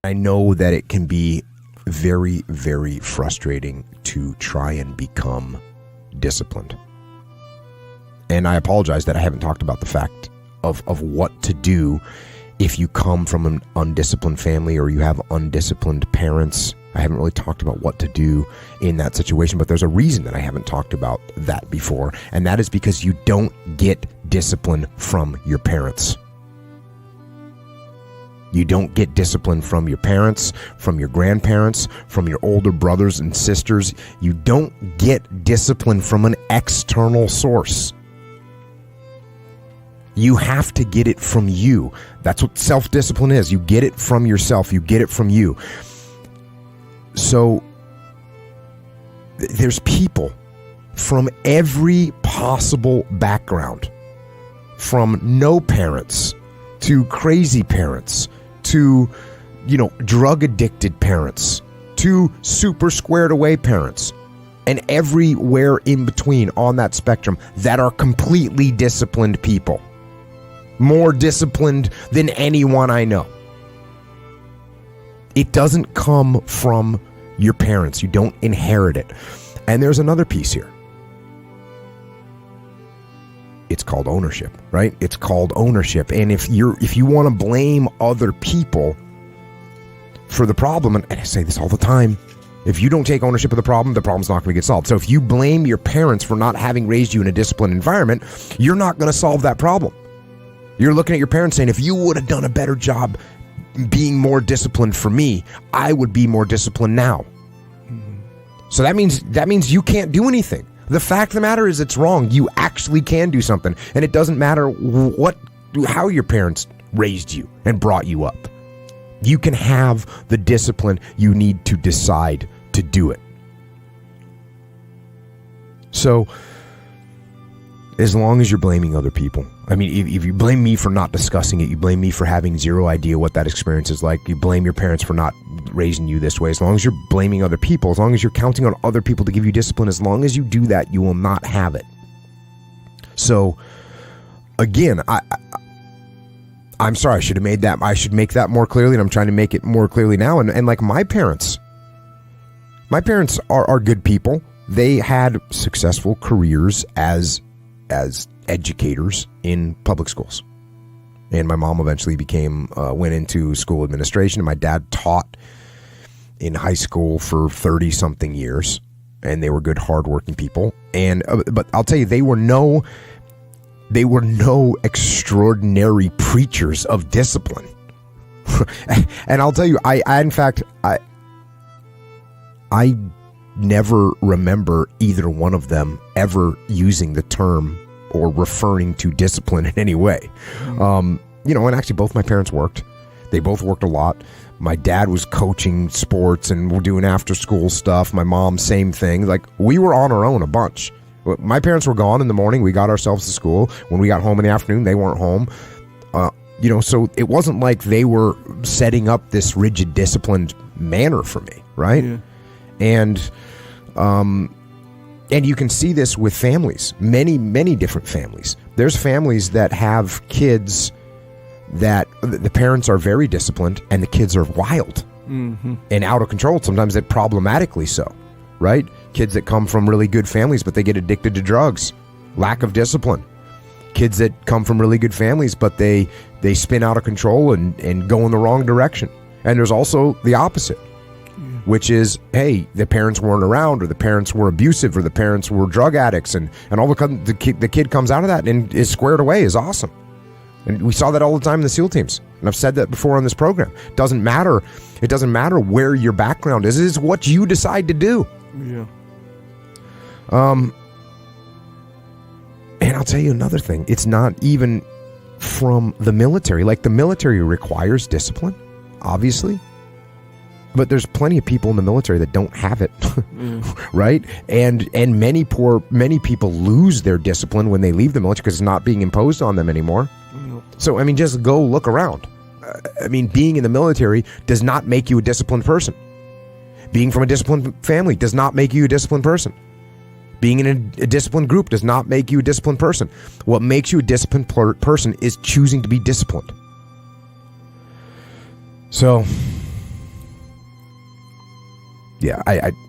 I know that it can be very, very frustrating to try and become disciplined. And I apologize that I haven't talked about the fact of what to do if you come from an undisciplined family or you have undisciplined parents. I haven't really talked about what to do in that situation, but there's a reason that I haven't talked about that before, and that is because you don't get discipline from your parents. You don't get discipline from your parents, from your grandparents, from your older brothers and sisters. You don't get discipline from an external source. You have to get it from you. That's what self-discipline is. You get it from yourself. You get it from you. So there's people from every possible background, from no parents to crazy parents to, drug addicted parents to super squared away parents, and everywhere in between on that spectrum that are completely disciplined people. More disciplined than anyone I know. It doesn't come from your parents. You don't inherit it. And there's another piece here. It's called ownership, right? It's called ownership. And if you want to blame other people for the problem, and I say this all the time, if you don't take ownership of the problem's not going to get solved. So if you blame your parents for not having raised you in a disciplined environment, you're not going to solve that problem. You're looking at your parents saying, if you would have done a better job being more disciplined for me, I would be more disciplined now. So that means you can't do anything. The fact of the matter is it's wrong. You actually can do something. And it doesn't matter how your parents raised you and brought you up. You can have the discipline you need to decide to do it. So as long as you're blaming other people, I mean, if you blame me for not discussing it, you blame me for having zero idea what that experience is like, you blame your parents for not raising you this way, as long as you're blaming other people, as long as you're counting on other people to give you discipline, as long as you do that, you will not have it. So, again, I'm sorry, I should make that more clearly, and I'm trying to make it more clearly now. And like my parents are good people. They had successful careers as educators in public schools. And my mom eventually went into school administration, and my dad taught in high school for 30-something years, and they were good, hardworking people. And but I'll tell you, they were no extraordinary preachers of discipline. And I'll tell you, I never remember either one of them ever using the term or referring to discipline in any way. And actually both my parents worked. They both worked a lot. My dad was coaching sports and we're doing after school stuff. My mom, same thing. Like, we were on our own a bunch. My parents were gone in the morning. We got ourselves to school. When we got home in the afternoon, they weren't home. So it wasn't like they were setting up this rigid, disciplined manner for me, right? Yeah. And you can see this with families, many, many different families. There's families that have kids that the parents are very disciplined and the kids are wild and out of control. Sometimes it problematically so, right? Kids that come from really good families, but they get addicted to drugs, lack of discipline. Kids that come from really good families, but they spin out of control and go in the wrong direction. And there's also the opposite, which is, hey, the parents weren't around, or the parents were abusive, or the parents were drug addicts, and all of a sudden the kid comes out of that and is squared away, is awesome. And we saw that all the time in the SEAL teams. And I've said that before on this program. It doesn't matter where your background is. It's what you decide to do. Yeah. And I'll tell you another thing. It's not even from the military. Like, the military requires discipline, obviously. But there's plenty of people in the military that don't have it, right? And many people lose their discipline when they leave the military because it's not being imposed on them anymore. So, I mean, just go look around. Being in the military does not make you a disciplined person. Being from a disciplined family does not make you a disciplined person. Being in a disciplined group does not make you a disciplined person. What makes you a disciplined person is choosing to be disciplined. So, Yeah,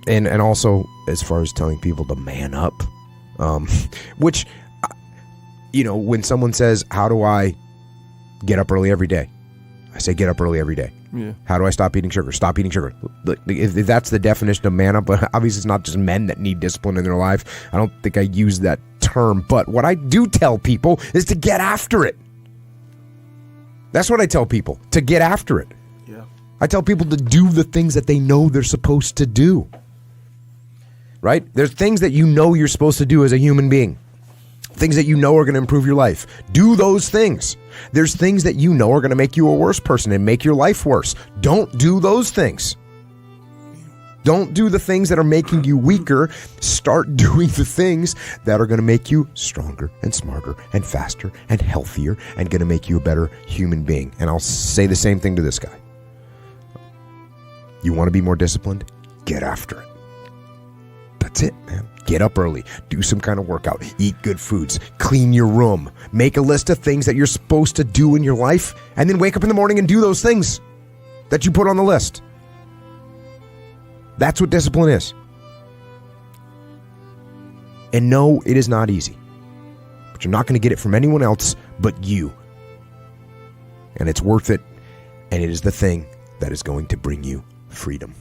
and also as far as telling people to man up, which, when someone says, how do I get up early every day? I say get up early every day. Yeah. How do I stop eating sugar? Stop eating sugar. If that's the definition of man up, obviously it's not just men that need discipline in their life. I don't think I use that term, but what I do tell people is to get after it. That's what I tell people, to get after it. Yeah. I tell people to do the things that they know they're supposed to do. Right? There's things that you're supposed to do as a human being. Things that are going to improve your life. Do those things. There's things that are going to make you a worse person and make your life worse. Don't do those things. Don't do the things that are making you weaker. Start doing the things that are going to make you stronger and smarter and faster and healthier and going to make you a better human being. And I'll say the same thing to this guy. You want to be more disciplined? Get after it. That's it, man. Get up early, do some kind of workout, eat good foods, clean your room, make a list of things that you're supposed to do in your life, and then wake up in the morning and do those things that you put on the list. That's what discipline is. And no, it is not easy. But you're not going to get it from anyone else but you. And it's worth it, and it is the thing that is going to bring you freedom.